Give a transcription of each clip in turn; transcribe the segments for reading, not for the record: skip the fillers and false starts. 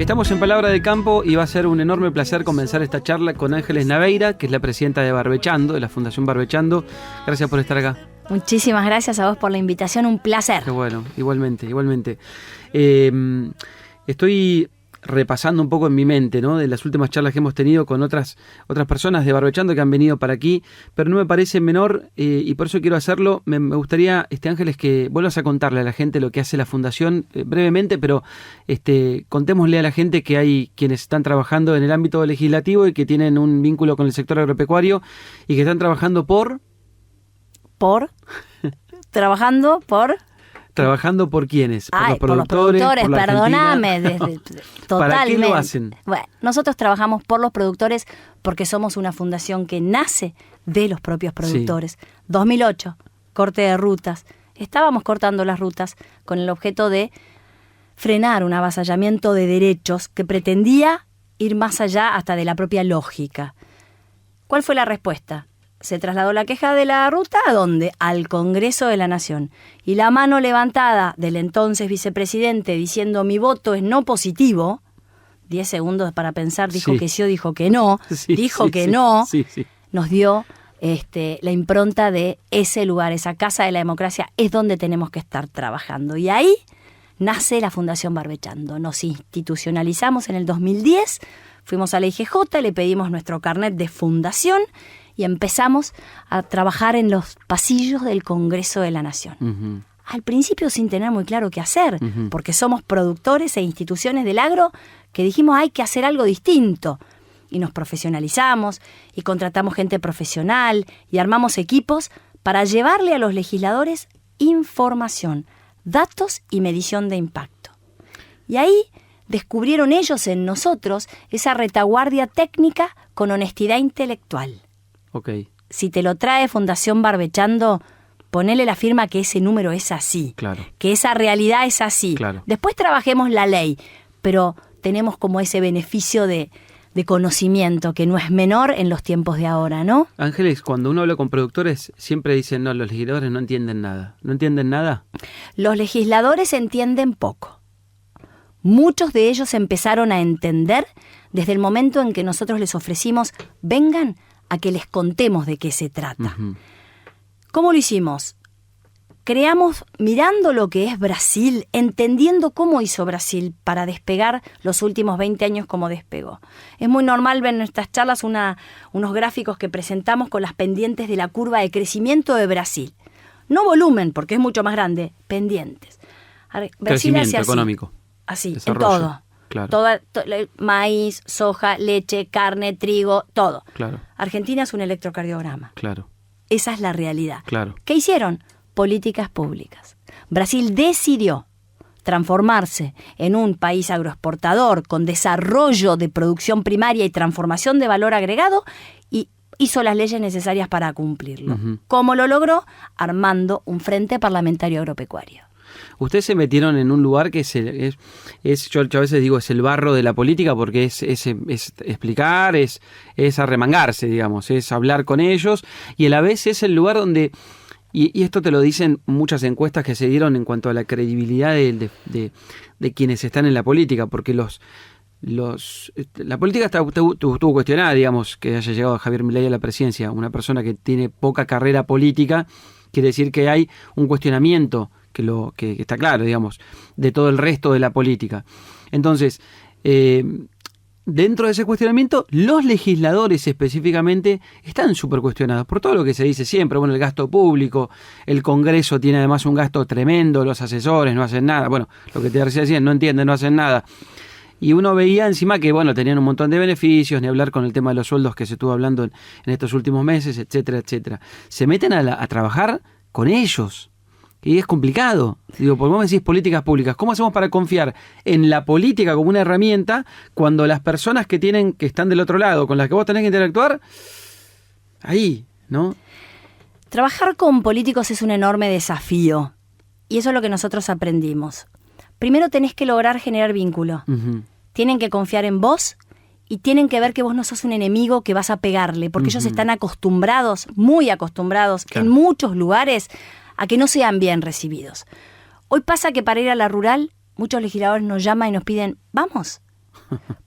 Estamos en Palabra de Campo y va a ser un enorme placer comenzar esta charla con Ángeles Naveira, que es la presidenta de Barbechando, de la Fundación Barbechando. Gracias por estar acá. Muchísimas gracias a vos por la invitación, un placer. Qué bueno, igualmente. Estoy repasando un poco en mi mente, ¿no?, de las últimas charlas que hemos tenido con otras personas de Barbechando que han venido para aquí, pero no me parece menor y por eso quiero hacerlo. Me gustaría, Ángeles, que vuelvas a contarle a la gente lo que hace la Fundación brevemente, pero contémosle a la gente que hay quienes están trabajando en el ámbito legislativo y que tienen un vínculo con el sector agropecuario y que están trabajando ¿Trabajando por quiénes? ¿Por los productores? Por los productores, perdóname. Totalmente. ¿Para qué lo hacen? Bueno, nosotros trabajamos por los productores porque somos una fundación que nace de los propios productores. Sí. 2008, corte de rutas. Estábamos cortando las rutas con el objeto de frenar un avasallamiento de derechos que pretendía ir más allá hasta de la propia lógica. ¿Cuál fue la respuesta? Se trasladó la queja de la ruta, ¿a dónde? Al Congreso de la Nación. Y la mano levantada del entonces vicepresidente diciendo mi voto es no positivo, 10 segundos para pensar, dijo que sí o dijo que no, nos dio la impronta de ese lugar, esa casa de la democracia, es donde tenemos que estar trabajando. Y ahí nace la Fundación Barbechando. Nos institucionalizamos en el 2010, fuimos a la IGJ, le pedimos nuestro carnet de fundación y empezamos a trabajar en los pasillos del Congreso de la Nación. Uh-huh. Al principio sin tener muy claro qué hacer, uh-huh, porque somos productores e instituciones del agro que dijimos hay que hacer algo distinto. Y nos profesionalizamos y contratamos gente profesional y armamos equipos para llevarle a los legisladores información, datos y medición de impacto. Y ahí descubrieron ellos en nosotros esa retaguardia técnica con honestidad intelectual. Okay. Si te lo trae Fundación Barbechando, ponele la firma que ese número es así, claro, que esa realidad es así. Claro. Después trabajemos la ley, pero tenemos como ese beneficio de conocimiento que no es menor en los tiempos de ahora, ¿no? Ángeles, cuando uno habla con productores, siempre dicen, no, los legisladores no entienden nada. ¿No entienden nada? Los legisladores entienden poco. Muchos de ellos empezaron a entender desde el momento en que nosotros les ofrecimos, vengan a que les contemos de qué se trata. Uh-huh. ¿Cómo lo hicimos? Creamos mirando lo que es Brasil, entendiendo cómo hizo Brasil para despegar los últimos 20 años como despegó. Es muy normal ver en nuestras charlas unos gráficos que presentamos con las pendientes de la curva de crecimiento de Brasil. No volumen, porque es mucho más grande, pendientes. Brasil crecimiento económico. Así, desarrollo. En todo. Claro. Maíz, soja, leche, carne, trigo, todo. Claro. Argentina es un electrocardiograma. Claro. Esa es la realidad. Claro. ¿Qué hicieron? Políticas públicas. Brasil decidió transformarse en un país agroexportador con desarrollo de producción primaria y transformación de valor agregado y hizo las leyes necesarias para cumplirlo. Uh-huh. ¿Cómo lo logró? Armando un frente parlamentario agropecuario. Ustedes se metieron en un lugar que yo a veces digo, es el barro de la política porque es explicar, es arremangarse, digamos, es hablar con ellos y a la vez es el lugar donde, y esto te lo dicen muchas encuestas que se dieron en cuanto a la credibilidad de quienes están en la política, porque la política estuvo cuestionada, digamos, que haya llegado Javier Milei a la presidencia, una persona que tiene poca carrera política, quiere decir que hay un cuestionamiento que está claro, digamos, de todo el resto de la política. Entonces, dentro de ese cuestionamiento, los legisladores específicamente están súper cuestionados por todo lo que se dice siempre. Bueno, el gasto público, el Congreso tiene además un gasto tremendo, los asesores no hacen nada. Bueno, lo que te decía, no entienden, no hacen nada. Y uno veía encima que, bueno, tenían un montón de beneficios, ni hablar con el tema de los sueldos que se estuvo hablando en estos últimos meses, etcétera, etcétera. Se meten a trabajar con ellos. Y es complicado. Digo, porque vos me decís políticas públicas. ¿Cómo hacemos para confiar en la política como una herramienta cuando las personas que están del otro lado, con las que vos tenés que interactuar, ahí, ¿no? Trabajar con políticos es un enorme desafío. Y eso es lo que nosotros aprendimos. Primero tenés que lograr generar vínculo. Uh-huh. Tienen que confiar en vos y tienen que ver que vos no sos un enemigo que vas a pegarle, porque ellos están acostumbrados, muy acostumbrados, claro, en muchos lugares, a que no sean bien recibidos. Hoy pasa que para ir a la rural, muchos legisladores nos llaman y nos piden, vamos,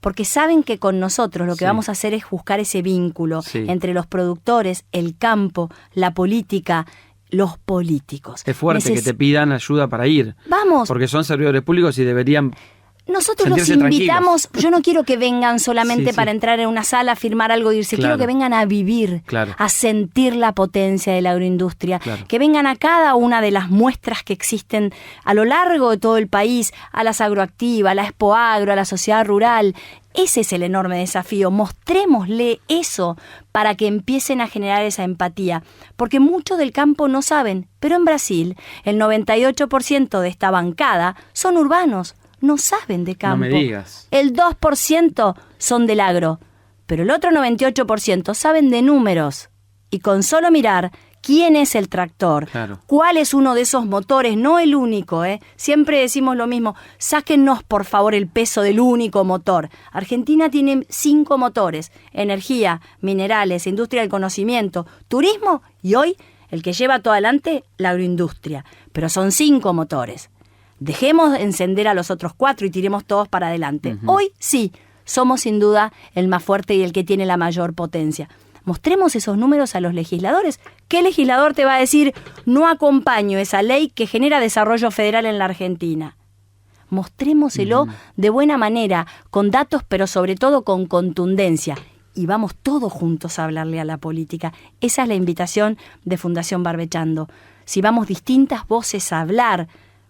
Porque saben que con nosotros lo que Sí. vamos a hacer es buscar ese vínculo Sí. entre los productores, el campo, la política, los políticos. Es fuerte que te pidan ayuda para ir. Vamos, Porque son servidores públicos y deberían... nosotros los sentirse invitamos, yo no quiero que vengan solamente Sí, sí. para entrar en una sala, firmar algo e irse, Claro. quiero que vengan a vivir, Claro. a sentir la potencia de la agroindustria, Claro. que vengan a cada una de las muestras que existen a lo largo de todo el país, a las agroactivas, a la Expo Agro, a la sociedad rural. Ese es el enorme desafío, mostrémosle eso para que empiecen a generar esa empatía, porque muchos del campo no saben, pero en Brasil el 98% de esta bancada son urbanos. No saben de campo. No me digas. El 2% son del agro, pero el otro 98% saben de números. Y con solo mirar quién es el tractor, Claro. cuál es uno de esos motores, no el único, siempre decimos lo mismo, sáquennos por favor el peso del único motor. Argentina tiene 5 motores: energía, minerales, industria del conocimiento, turismo y hoy el que lleva todo adelante, la agroindustria. Pero son 5 motores. Dejemos de encender a los otros 4 y tiremos todos para adelante. Hoy sí, somos sin duda el más fuerte y el que tiene la mayor potencia. Mostremos esos números a los legisladores. ¿Qué legislador te va a decir no acompaño esa ley que genera desarrollo federal en la Argentina? Mostrémoselo de buena manera, con datos, pero sobre todo con contundencia. Y vamos todos juntos a hablarle a la política. Esa es la invitación de Fundación Barbechando. Si vamos distintas voces a hablar,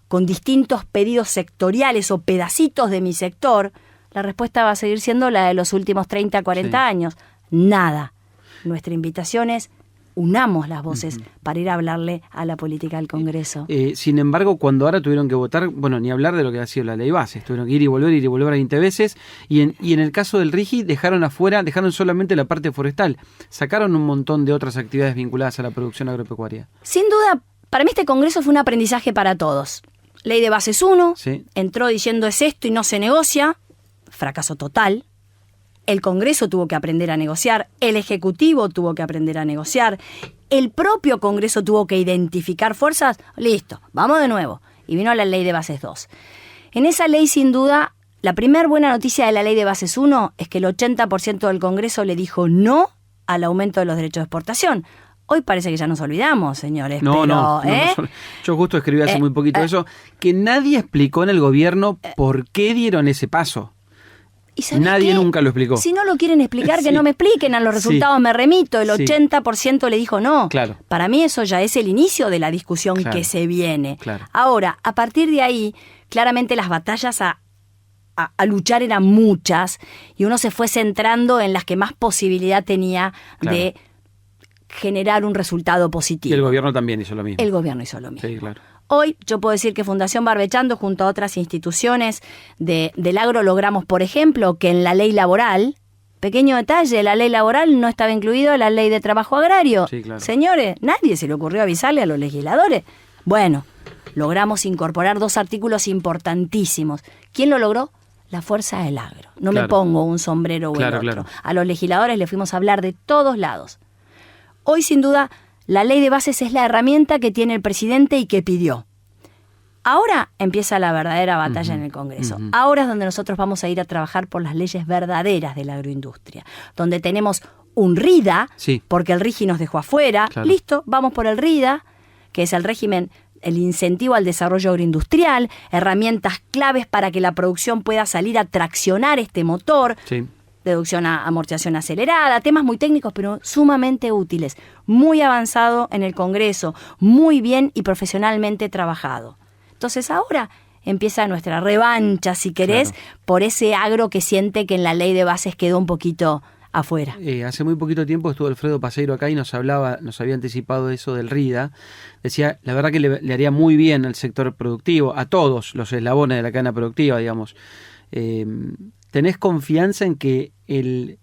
con distintos pedidos sectoriales o pedacitos de mi sector, la respuesta va a seguir siendo la de los últimos 30, 40 Sí. años. Nada. Nuestra invitación es unamos las voces para ir a hablarle a la política del Congreso. Sin embargo, cuando ahora tuvieron que votar, bueno, ni hablar de lo que ha sido la ley base, tuvieron que ir y volver 20 veces, y en el caso del RIGI dejaron solamente la parte forestal, sacaron un montón de otras actividades vinculadas a la producción agropecuaria. Sin duda, para mí este Congreso fue un aprendizaje para todos. Ley de Bases 1, Sí. entró diciendo es esto y no se negocia, fracaso total. El Congreso tuvo que aprender a negociar, el Ejecutivo tuvo que aprender a negociar, el propio Congreso tuvo que identificar fuerzas, listo, vamos de nuevo. Y vino la Ley de Bases 2. En esa ley, sin duda, la primera buena noticia de la Ley de Bases 1 es que el 80% del Congreso le dijo no al aumento de los derechos de exportación. Hoy parece que ya nos olvidamos, señores. No, pero, yo justo escribí hace muy poquito eso, que nadie explicó en el gobierno por qué dieron ese paso. ¿Y sabés Nadie qué? nunca lo explicó. Si no lo quieren explicar, que Sí. no me expliquen, a los resultados me remito. El Sí. 80% le dijo no. Claro. Para mí eso ya es el inicio de la discusión Claro. que se viene. Claro. Ahora, a partir de ahí, claramente las batallas a luchar eran muchas y uno se fue centrando en las que más posibilidad tenía Claro. de generar un resultado Y positivo. el gobierno también hizo lo mismo. El gobierno hizo lo mismo. Sí, claro. Hoy yo puedo decir que Fundación Barbechando, junto a otras instituciones del agro, logramos, por ejemplo, que en la ley laboral, pequeño detalle, la ley laboral no estaba incluido en la ley de trabajo agrario. Sí, claro. Señores, nadie se le ocurrió avisarle a los legisladores. Bueno, logramos incorporar 2 artículos importantísimos. ¿Quién lo logró? La fuerza del agro. No me Claro. pongo un sombrero o Claro, el otro. claro. A los legisladores les fuimos a hablar de todos lados. Hoy, sin duda, la ley de bases es la herramienta que tiene el presidente y que pidió. Ahora empieza la verdadera batalla en el Congreso. Ahora es donde nosotros vamos a ir a trabajar por las leyes verdaderas de la agroindustria. Donde tenemos un RIDA, Sí. porque el RIGI nos dejó afuera. Claro. Listo, vamos por el RIDA, que es el régimen, el incentivo al desarrollo agroindustrial, herramientas claves para que la producción pueda salir a traccionar este motor. Sí. Deducción a amortización acelerada, temas muy técnicos pero sumamente útiles, muy avanzado en el Congreso, muy bien y profesionalmente trabajado. Entonces ahora empieza nuestra revancha, si querés, Claro. por ese agro que siente que en la ley de bases quedó un poquito afuera. Hace muy poquito tiempo estuvo Alfredo Paseiro acá y nos había anticipado eso del RIDA. Decía, la verdad que le haría muy bien al sector productivo, a todos los eslabones de la cadena productiva, digamos. ¿Tenés confianza en que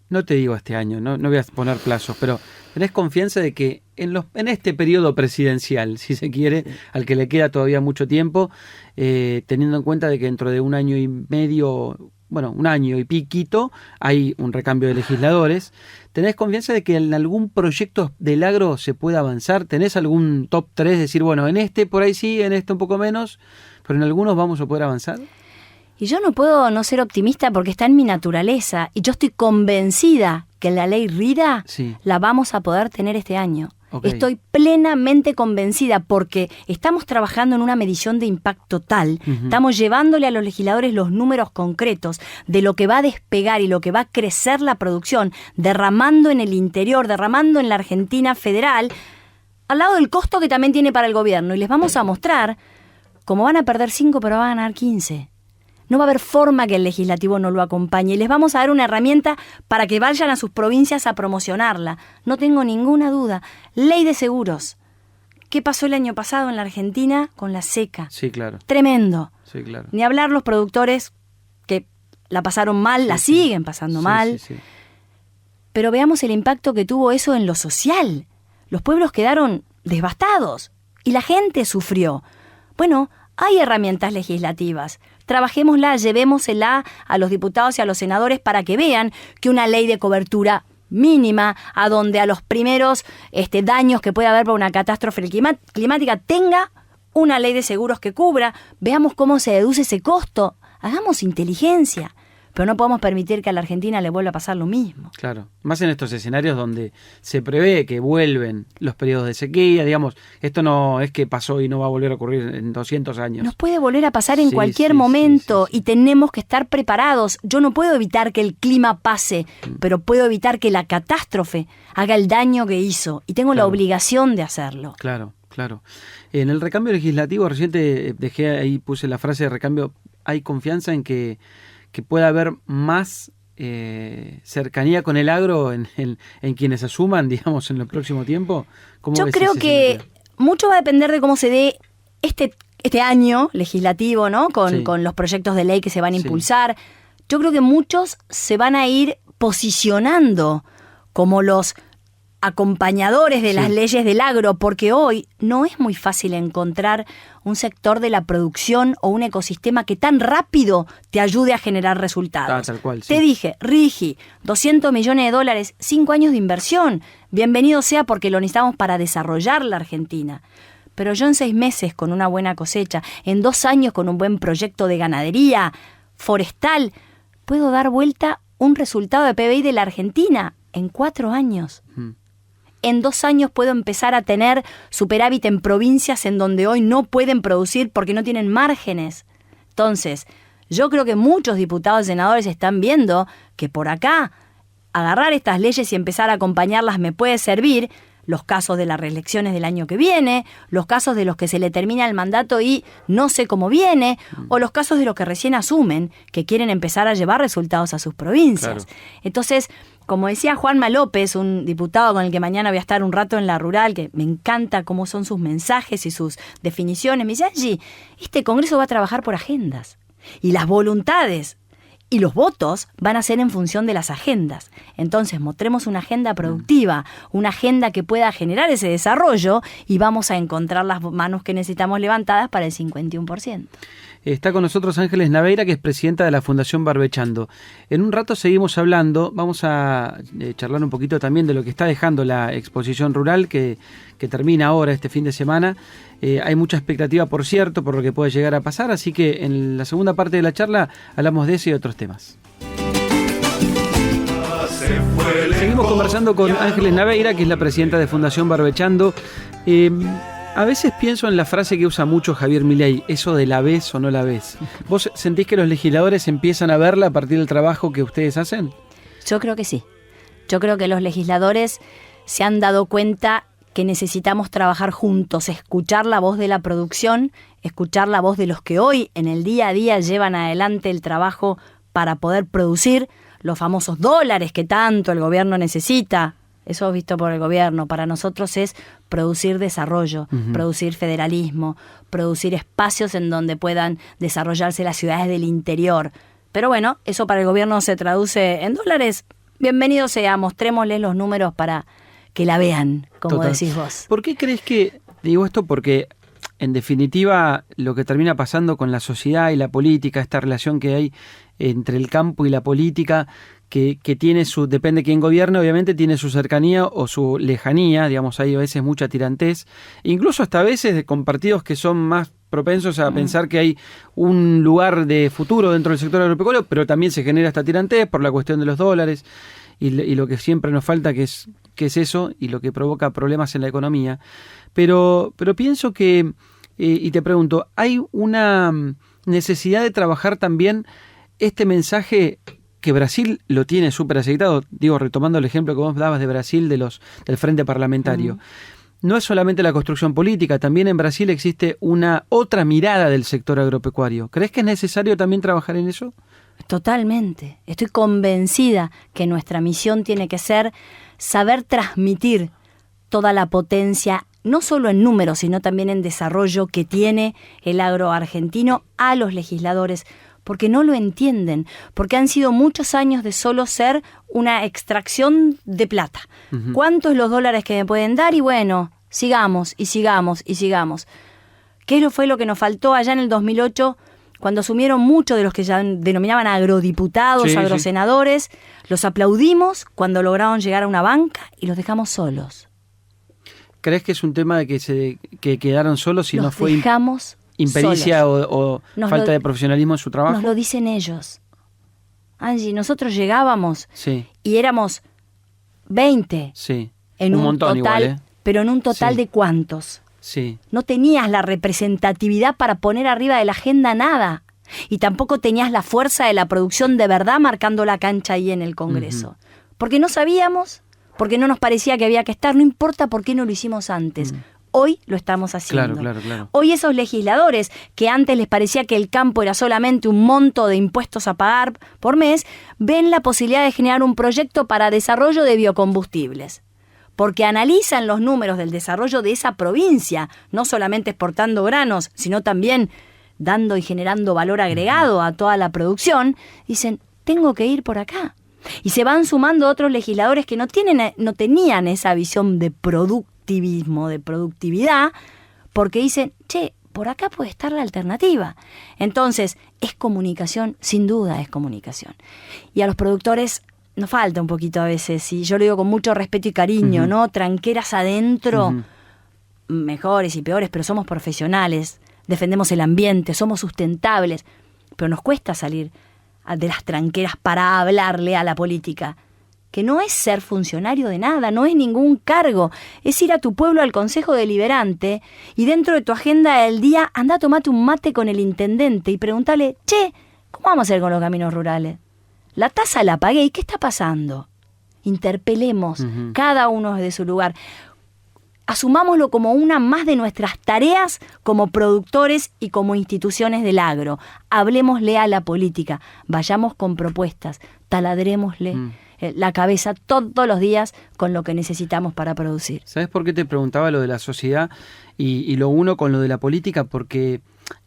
no te digo este año, no voy a poner plazos, pero tenés confianza de que en este periodo presidencial, si se quiere, al que le queda todavía mucho tiempo, teniendo en cuenta de que dentro de 1 año y medio, bueno, 1 año y piquito, hay un recambio de legisladores, ¿tenés confianza de que en algún proyecto del agro se pueda avanzar? ¿Tenés algún top 3? Decir, bueno, en este por ahí sí, en este un poco menos, pero en algunos vamos a poder avanzar. Y yo no puedo no ser optimista porque está en mi naturaleza. Y yo estoy convencida que la ley RIDA la vamos a poder tener este año. Okay. Estoy plenamente convencida porque estamos trabajando en una medición de impacto tal, estamos llevándole a los legisladores los números concretos de lo que va a despegar y lo que va a crecer la producción, derramando en el interior, derramando en la Argentina federal, al lado del costo que también tiene para el gobierno. Y les vamos a mostrar cómo van a perder 5, pero van a ganar 15. No va a haber forma que el legislativo no lo acompañe. Y les vamos a dar una herramienta para que vayan a sus provincias a promocionarla. No tengo ninguna duda. Ley de seguros. ¿Qué pasó el año pasado en la Argentina con la seca? Sí, claro. Tremendo. Sí, claro. Ni hablar los productores que la pasaron mal, la siguen pasando mal. Sí. Pero veamos el impacto que tuvo eso en lo social. Los pueblos quedaron devastados y la gente sufrió. Bueno, hay herramientas legislativas. Trabajémosla, llevémosela a los diputados y a los senadores para que vean que una ley de cobertura mínima, a donde a los primeros daños que puede haber por una catástrofe climática tenga una ley de seguros que cubra. Veamos cómo se deduce ese costo. Hagamos inteligencia. Pero no podemos permitir que a la Argentina le vuelva a pasar lo mismo. Claro, más en estos escenarios donde se prevé que vuelven los periodos de sequía, digamos, esto no es que pasó y no va a volver a ocurrir en 200 años. Nos puede volver a pasar en cualquier momento y tenemos que estar preparados. Yo no puedo evitar que el clima pase, pero puedo evitar que la catástrofe haga el daño que hizo y tengo la obligación de hacerlo. Claro. En el recambio legislativo, reciente dejé ahí, puse la frase de recambio, hay confianza en que pueda haber más cercanía con el agro en quienes asuman, digamos, en el próximo tiempo. Yo creo que mucho va a depender de cómo se dé este año legislativo, ¿no? Con los proyectos de ley que se van a impulsar. Yo creo que muchos se van a ir posicionando como los acompañadores de las leyes del agro, porque hoy no es muy fácil encontrar un sector de la producción o un ecosistema que tan rápido te ayude a generar resultados. Tal cual, Te dije, RIGI, $200 millones, 5 años de inversión. Bienvenido sea porque lo necesitamos para desarrollar la Argentina. Pero yo en 6 meses con una buena cosecha, en 2 años con un buen proyecto de ganadería forestal, puedo dar vuelta un resultado de PBI de la Argentina en 4 años. En 2 años puedo empezar a tener superávit en provincias en donde hoy no pueden producir porque no tienen márgenes. Entonces, yo creo que muchos diputados y senadores están viendo que por acá agarrar estas leyes y empezar a acompañarlas me puede servir. Los casos de las reelecciones del año que viene, los casos de los que se le termina el mandato y no sé cómo viene, o los casos de los que recién asumen, que quieren empezar a llevar resultados a sus provincias. Claro. Entonces, como decía Juanma López, un diputado con el que mañana voy a estar un rato en La Rural, que me encanta cómo son sus mensajes y sus definiciones, me dice, Angie, este Congreso va a trabajar por agendas, y las voluntades y los votos van a ser en función de las agendas. Entonces, mostremos una agenda productiva, una agenda que pueda generar ese desarrollo y vamos a encontrar las manos que necesitamos levantadas para el 51%. Está con nosotros Ángeles Naveira, que es presidenta de la Fundación Barbechando. En un rato seguimos hablando, vamos a charlar un poquito también de lo que está dejando la exposición rural que termina ahora este fin de semana. Hay mucha expectativa, por cierto, por lo que puede llegar a pasar, así que en la segunda parte de la charla hablamos de eso y otros temas. Seguimos conversando con Ángeles Naveira, que es la presidenta de Fundación Barbechando. A veces pienso en la frase que usa mucho Javier Milei, eso de la ves o no la ves. ¿Vos sentís que los legisladores empiezan a verla a partir del trabajo que ustedes hacen? Yo creo que sí. Yo creo que los legisladores se han dado cuenta que necesitamos trabajar juntos, escuchar la voz de la producción, escuchar la voz de los que hoy en el día a día llevan adelante el trabajo para poder producir los famosos dólares que tanto el gobierno necesita. Eso visto por el gobierno. Para nosotros es producir desarrollo, producir federalismo, producir espacios en donde puedan desarrollarse las ciudades del interior. Pero bueno, eso para el gobierno se traduce en dólares. Bienvenido sea, mostrémosles los números para que la vean, como Total. Decís vos. ¿Por qué crees que, digo esto porque en definitiva lo que termina pasando con la sociedad y la política, esta relación que hay entre el campo y la política, que tiene depende de quién gobierne, obviamente tiene su cercanía o su lejanía, digamos, hay a veces mucha tirantez, incluso hasta a veces con partidos que son más propensos a pensar que hay un lugar de futuro dentro del sector agropecuario, pero también se genera esta tirantez por la cuestión de los dólares y lo que siempre nos falta, que es eso, y lo que provoca problemas en la economía. Pero pienso que, y te pregunto, ¿hay una necesidad de trabajar también este mensaje que Brasil lo tiene súper aceitado? Digo, retomando el ejemplo que vos dabas de Brasil, del Frente Parlamentario. No es solamente la construcción política, también en Brasil existe una otra mirada del sector agropecuario. ¿Crees que es necesario también trabajar en eso? Totalmente. Estoy convencida que nuestra misión tiene que ser saber transmitir toda la potencia, no solo en números, sino también en desarrollo que tiene el agro argentino a los legisladores, porque no lo entienden, porque han sido muchos años de solo ser una extracción de plata. Uh-huh. ¿Cuántos los dólares que me pueden dar? Y bueno, sigamos y sigamos y sigamos. ¿Qué fue lo que nos faltó allá en el 2008? Cuando asumieron muchos de los que ya denominaban agrodiputados, agrosenadores, los aplaudimos cuando lograron llegar a una banca y los dejamos solos. ¿Crees que es un tema de que quedaron solos y no fue impericia o falta de profesionalismo en su trabajo? Nos lo dicen ellos. Angie, nosotros llegábamos y éramos 20 en un montón total, igual, pero en un total de ¿cuántos? Sí. No tenías la representatividad para poner arriba de la agenda nada. Y tampoco tenías la fuerza de la producción de verdad marcando la cancha ahí en el Congreso. Uh-huh. Porque no sabíamos, porque no nos parecía que había que estar, no importa por qué no lo hicimos antes. Uh-huh. Hoy lo estamos haciendo. Claro. Hoy esos legisladores que antes les parecía que el campo era solamente un monto de impuestos a pagar por mes, ven la posibilidad de generar un proyecto para desarrollo de biocombustibles. Porque analizan los números del desarrollo de esa provincia, no solamente exportando granos, sino también dando y generando valor agregado a toda la producción, dicen, tengo que ir por acá. Y se van sumando otros legisladores que no tenían esa visión de productivismo, de productividad, porque dicen, por acá puede estar la alternativa. Entonces, es comunicación, sin duda es comunicación. Y a los productores nos falta un poquito a veces, y yo lo digo con mucho respeto y cariño, uh-huh. ¿no? Tranqueras adentro, uh-huh. mejores y peores, pero somos profesionales, defendemos el ambiente, somos sustentables, pero nos cuesta salir de las tranqueras para hablarle a la política, que no es ser funcionario de nada, no es ningún cargo, es ir a tu pueblo al Consejo Deliberante y dentro de tu agenda del día anda a tomarte un mate con el intendente y preguntarle, ¿cómo vamos a hacer con los caminos rurales? La tasa la pagué, ¿y qué está pasando? Interpelemos, uh-huh. cada uno desde su lugar. Asumámoslo como una más de nuestras tareas como productores y como instituciones del agro. Hablemosle a la política, vayamos con propuestas, taladrémosle la cabeza todos los días con lo que necesitamos para producir. ¿Sabes por qué te preguntaba lo de la sociedad y lo uno con lo de la política? Porque...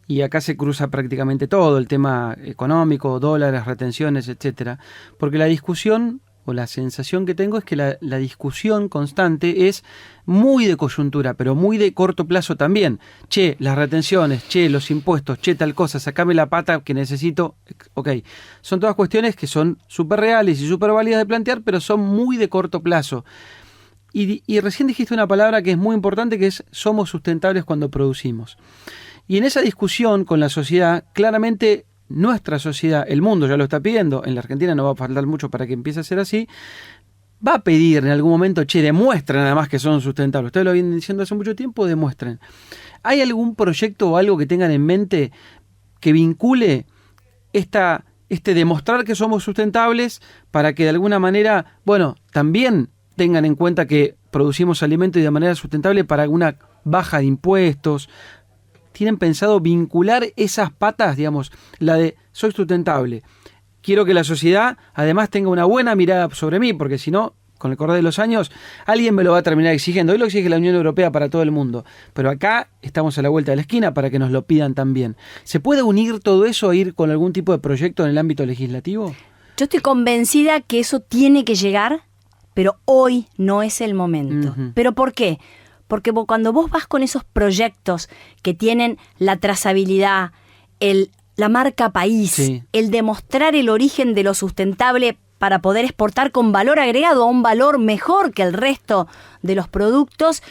Y acá se cruza prácticamente todo, el tema económico, dólares, retenciones, etcétera. Porque la discusión, o la sensación que tengo es que la discusión constante es muy de coyuntura, pero muy de corto plazo también. Las retenciones, los impuestos, tal cosa, sacame la pata que necesito. Ok, son todas cuestiones que son súper reales y súper válidas de plantear, pero son muy de corto plazo. Y recién dijiste una palabra que es muy importante, que es somos sustentables cuando producimos. Y en esa discusión con la sociedad, claramente nuestra sociedad, el mundo ya lo está pidiendo, en la Argentina no va a faltar mucho para que empiece a ser así, va a pedir en algún momento, demuestren nada más que son sustentables. Ustedes lo vienen diciendo hace mucho tiempo, demuestren. ¿Hay algún proyecto o algo que tengan en mente que vincule este demostrar que somos sustentables para que de alguna manera, también tengan en cuenta que producimos alimentos de manera sustentable para alguna baja de impuestos? ¿Tienen pensado vincular esas patas, digamos, la de soy sustentable? Quiero que la sociedad además tenga una buena mirada sobre mí, porque si no, con el correr de los años, alguien me lo va a terminar exigiendo. Hoy lo exige la Unión Europea para todo el mundo, pero acá estamos a la vuelta de la esquina para que nos lo pidan también. ¿Se puede unir todo eso a ir con algún tipo de proyecto en el ámbito legislativo? Yo estoy convencida que eso tiene que llegar, pero hoy no es el momento. Uh-huh. ¿Pero por qué? Porque cuando vos vas con esos proyectos que tienen la trazabilidad, la marca país, el demostrar el origen de lo sustentable para poder exportar con valor agregado a un valor mejor que el resto de los productos,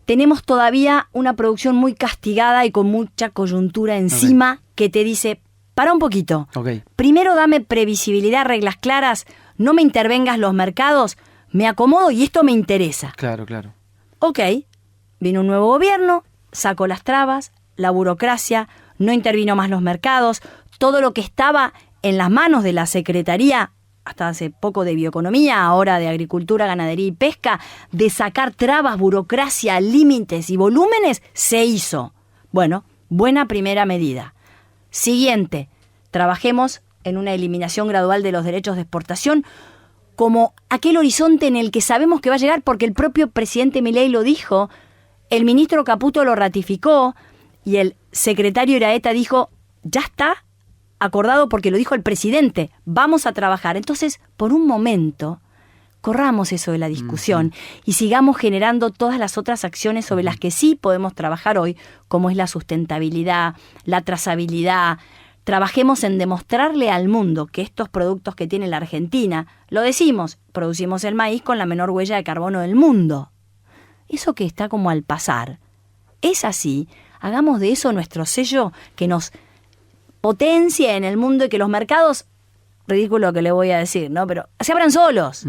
tenemos todavía una producción muy castigada y con mucha coyuntura encima que te dice, para un poquito. Primero dame previsibilidad, reglas claras, no me intervengas los mercados, me acomodo y esto me interesa. Claro. Ok, vino un nuevo gobierno, sacó las trabas, la burocracia, no intervino más los mercados, todo lo que estaba en las manos de la Secretaría, hasta hace poco de Bioeconomía, ahora de Agricultura, Ganadería y Pesca, de sacar trabas, burocracia, límites y volúmenes, se hizo. Bueno, buena primera medida. Siguiente, trabajemos en una eliminación gradual de los derechos de exportación como aquel horizonte en el que sabemos que va a llegar porque el propio presidente Milei lo dijo, el ministro Caputo lo ratificó y el secretario Iraeta dijo, ya está acordado porque lo dijo el presidente, vamos a trabajar. Entonces, por un momento, corramos eso de la discusión y sigamos generando todas las otras acciones sobre las que sí podemos trabajar hoy, como es la sustentabilidad, la trazabilidad. Trabajemos en demostrarle al mundo que estos productos que tiene la Argentina, lo decimos, producimos el maíz con la menor huella de carbono del mundo. Eso que está como al pasar, es así, hagamos de eso nuestro sello que nos potencie en el mundo y que los mercados, ridículo que le voy a decir, ¿no? Pero se abran solos.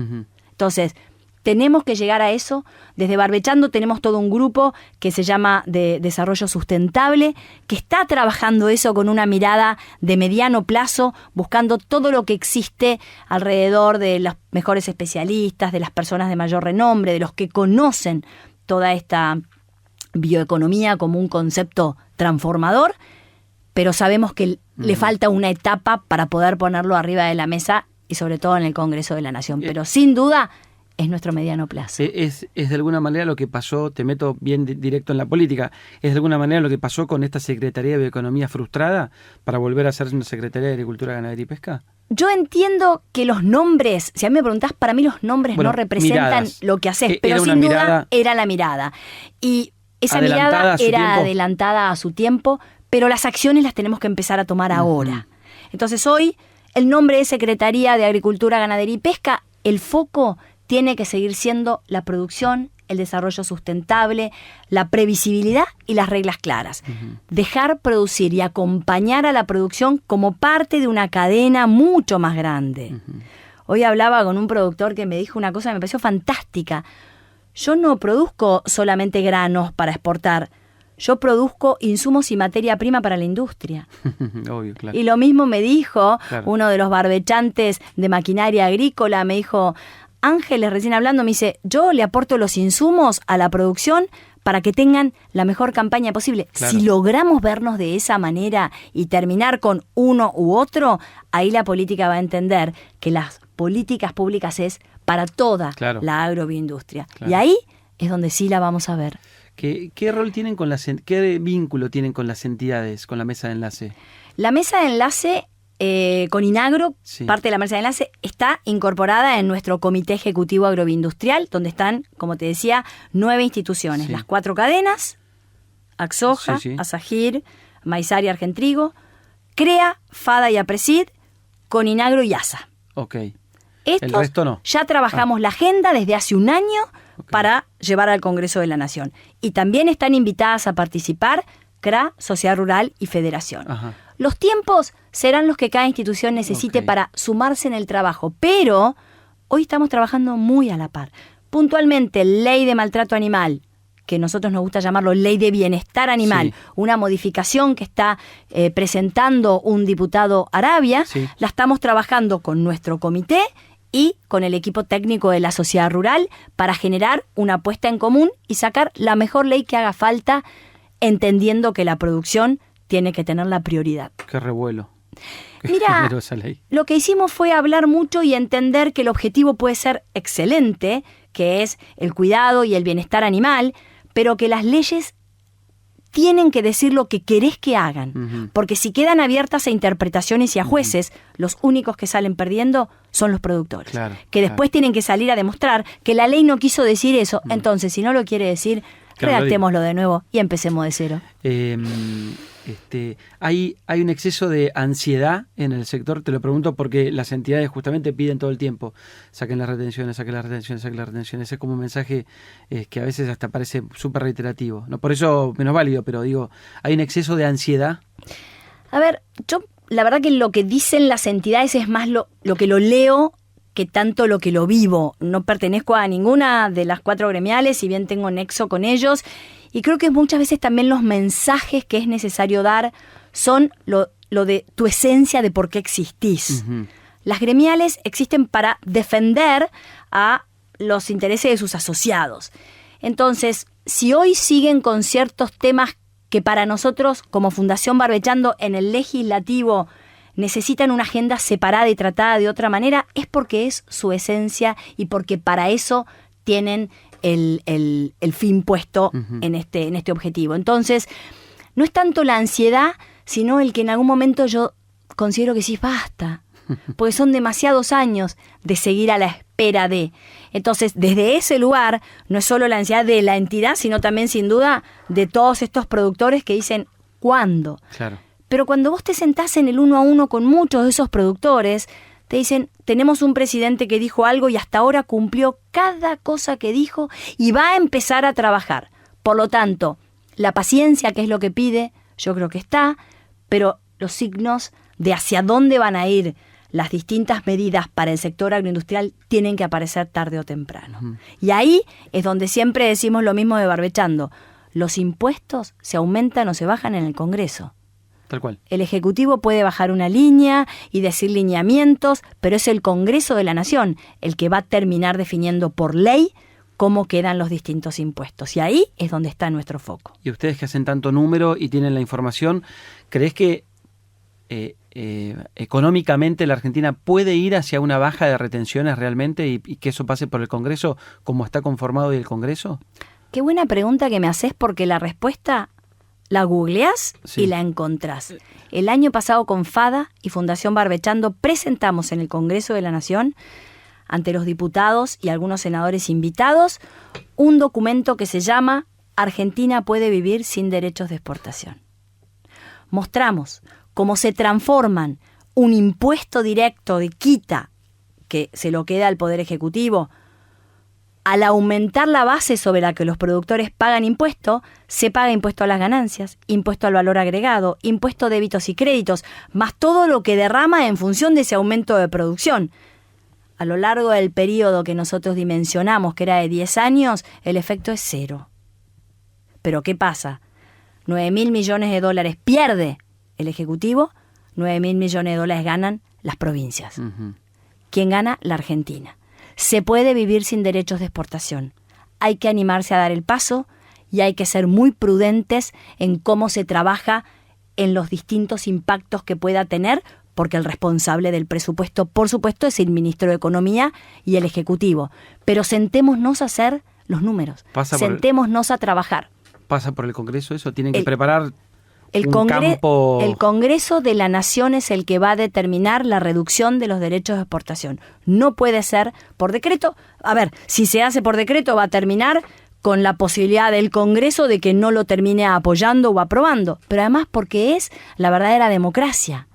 Entonces, tenemos que llegar a eso. Desde Barbechando tenemos todo un grupo que se llama de Desarrollo Sustentable, que está trabajando eso con una mirada de mediano plazo, buscando todo lo que existe alrededor de los mejores especialistas, de las personas de mayor renombre, de los que conocen toda esta bioeconomía como un concepto transformador, pero sabemos que le falta una etapa para poder ponerlo arriba de la mesa y sobre todo en el Congreso de la Nación. Pero sin duda es nuestro mediano plazo. Es de alguna manera lo que pasó, te meto bien directo en la política, es de alguna manera lo que pasó con esta Secretaría de Bioeconomía frustrada para volver a ser una Secretaría de Agricultura, Ganadería y Pesca. Yo entiendo que los nombres, si a mí me preguntás, para mí los nombres no representan lo que haces, pero sin duda era la mirada. Y esa mirada era adelantada a su tiempo, pero las acciones las tenemos que empezar a tomar ahora. Entonces hoy el nombre es Secretaría de Agricultura, Ganadería y Pesca, el foco tiene que seguir siendo la producción, el desarrollo sustentable, la previsibilidad y las reglas claras. Dejar producir y acompañar a la producción como parte de una cadena mucho más grande. Hoy hablaba con un productor que me dijo una cosa que me pareció fantástica. Yo no produzco solamente granos para exportar, yo produzco insumos y materia prima para la industria. Obvio, claro. Y lo mismo me dijo uno de los barbechantes de maquinaria agrícola, me dijo, Ángeles, recién hablando, me dice, yo le aporto los insumos a la producción para que tengan la mejor campaña posible. Claro. Si logramos vernos de esa manera y terminar con uno u otro, ahí la política va a entender que las políticas públicas es para toda la agrobioindustria. Y ahí es donde sí la vamos a ver. ¿Qué rol tienen con qué vínculo tienen con las entidades, con la mesa de enlace? La mesa de enlace con Inagro, parte de la mesa de enlace, está incorporada en nuestro Comité Ejecutivo Agrobioindustrial, donde están, como te decía, 9 instituciones. Las 4 cadenas, Axoja, Asagir, Maizar y Argentrigo, CREA, FADA y APRESID, con Inagro y ASA. El resto no. Ya trabajamos la agenda desde hace un año para llevar al Congreso de la Nación. Y también están invitadas a participar CRA, Sociedad Rural y Federación. Los tiempos serán los que cada institución necesite para sumarse en el trabajo, pero hoy estamos trabajando muy a la par. Puntualmente, ley de maltrato animal, que nosotros nos gusta llamarlo ley de bienestar animal, una modificación que está presentando un diputado Arabia, la estamos trabajando con nuestro comité y con el equipo técnico de la sociedad rural para generar una apuesta en común y sacar la mejor ley que haga falta, entendiendo que la producción tiene que tener la prioridad. Qué revuelo. Mira, lo que hicimos fue hablar mucho y entender que el objetivo puede ser excelente, que es el cuidado y el bienestar animal, pero que las leyes tienen que decir lo que querés que hagan, porque si quedan abiertas a interpretaciones y a jueces, los únicos que salen perdiendo son los productores, que después tienen que salir a demostrar que la ley no quiso decir eso. Entonces, si no lo quiere decir, redactémoslo de nuevo y empecemos de cero. Hay un exceso de ansiedad en el sector, te lo pregunto porque las entidades justamente piden todo el tiempo, saquen las retenciones, saquen las retenciones, saquen las retenciones. Es como un mensaje que a veces hasta parece súper reiterativo. No por eso menos válido, pero digo, hay un exceso de ansiedad. A ver, yo la verdad que lo que dicen las entidades es más lo que lo leo que tanto lo que lo vivo. No pertenezco a ninguna de las 4 gremiales, si bien tengo nexo con ellos. Y creo que muchas veces también los mensajes que es necesario dar son lo de tu esencia de por qué existís. Uh-huh. Las gremiales existen para defender a los intereses de sus asociados. Entonces, si hoy siguen con ciertos temas que para nosotros, como Fundación Barbechando, en el legislativo necesitan una agenda separada y tratada de otra manera, es porque es su esencia y porque para eso tienen el fin puesto uh-huh. en este objetivo. Entonces, no es tanto la ansiedad, sino el que en algún momento yo considero que sí, basta, porque son demasiados años de seguir a la espera de. Entonces, desde ese lugar, no es solo la ansiedad de la entidad, sino también, sin duda, de todos estos productores que dicen, ¿cuándo? Claro. Pero cuando vos te sentás en el 1 a 1 con muchos de esos productores, te dicen, tenemos un presidente que dijo algo y hasta ahora cumplió cada cosa que dijo y va a empezar a trabajar. Por lo tanto, la paciencia, que es lo que pide, yo creo que está, pero los signos de hacia dónde van a ir las distintas medidas para el sector agroindustrial tienen que aparecer tarde o temprano. Uh-huh. Y ahí es donde siempre decimos lo mismo de Barbechando. Los impuestos se aumentan o se bajan en el Congreso. Tal cual. El Ejecutivo puede bajar una línea y decir lineamientos, pero es el Congreso de la Nación el que va a terminar definiendo por ley cómo quedan los distintos impuestos. Y ahí es donde está nuestro foco. Y ustedes que hacen tanto número y tienen la información, ¿crees que económicamente la Argentina puede ir hacia una baja de retenciones realmente y que eso pase por el Congreso como está conformado hoy el Congreso? Qué buena pregunta que me haces, porque la respuesta la googleás sí. y la encontrás. El año pasado con FADA y Fundación Barbechando presentamos en el Congreso de la Nación, ante los diputados y algunos senadores invitados, un documento que se llama Argentina puede vivir sin derechos de exportación. Mostramos cómo se transforman un impuesto directo de quita, que se lo queda al Poder Ejecutivo, al aumentar la base sobre la que los productores pagan impuesto, se paga impuesto a las ganancias, impuesto al valor agregado, impuesto a débitos y créditos, más todo lo que derrama en función de ese aumento de producción. A lo largo del periodo que nosotros dimensionamos, que era de 10 años, el efecto es 0. Pero ¿qué pasa? 9.000 millones de dólares pierde el Ejecutivo, 9.000 millones de dólares ganan las provincias. Uh-huh. ¿Quién gana? La Argentina. Se puede vivir sin derechos de exportación. Hay que animarse a dar el paso y hay que ser muy prudentes en cómo se trabaja en los distintos impactos que pueda tener, porque el responsable del presupuesto, por supuesto, es el ministro de Economía y el Ejecutivo. Pero sentémonos a hacer los números, sentémonos a trabajar. ¿Pasa por el Congreso eso? ¿Tienen que preparar el Congreso de la Nación es el que va a determinar la reducción de los derechos de exportación. No puede ser por decreto. A ver, si se hace por decreto va a terminar con la posibilidad del Congreso de que no lo termine apoyando o aprobando. Pero además porque es la verdadera democracia.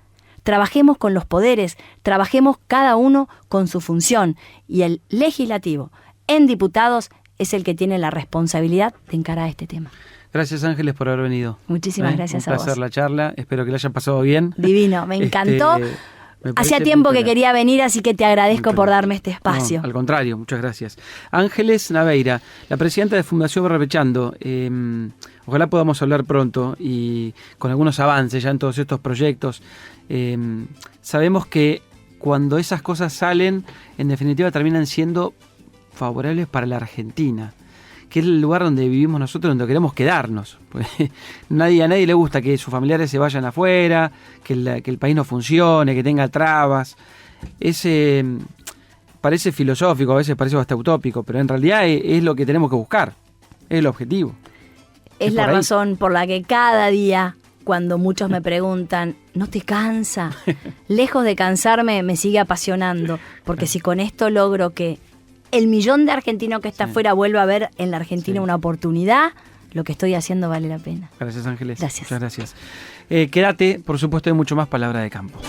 Trabajemos con los poderes, trabajemos cada uno con su función. Y el legislativo, en diputados, es el que tiene la responsabilidad de encarar este tema. Gracias, Ángeles, por haber venido. Muchísimas gracias a vos. Un placer la charla. Espero que la hayan pasado bien. Divino, me encantó. Hacía tiempo que quería venir, así que te agradezco por darme este espacio. No, al contrario, muchas gracias. Ángeles Naveira, la presidenta de Fundación Barbechando. Ojalá podamos hablar pronto y con algunos avances ya en todos estos proyectos. Sabemos que cuando esas cosas salen, en definitiva terminan siendo favorables para la Argentina, que es el lugar donde vivimos nosotros, donde queremos quedarnos. Pues, a nadie le gusta que sus familiares se vayan afuera, que el país no funcione, que tenga trabas. Parece filosófico, a veces parece hasta utópico, pero en realidad es lo que tenemos que buscar, es el objetivo. Es la razón por la que cada día, cuando muchos me preguntan, ¿no te cansa? Lejos de cansarme, me sigue apasionando, porque si con esto logro que el millón de argentinos que está afuera vuelva a ver en la Argentina una oportunidad, lo que estoy haciendo vale la pena. Gracias, Ángeles. Gracias. Muchas gracias. Quédate, por supuesto, hay mucho más Palabra de Campo.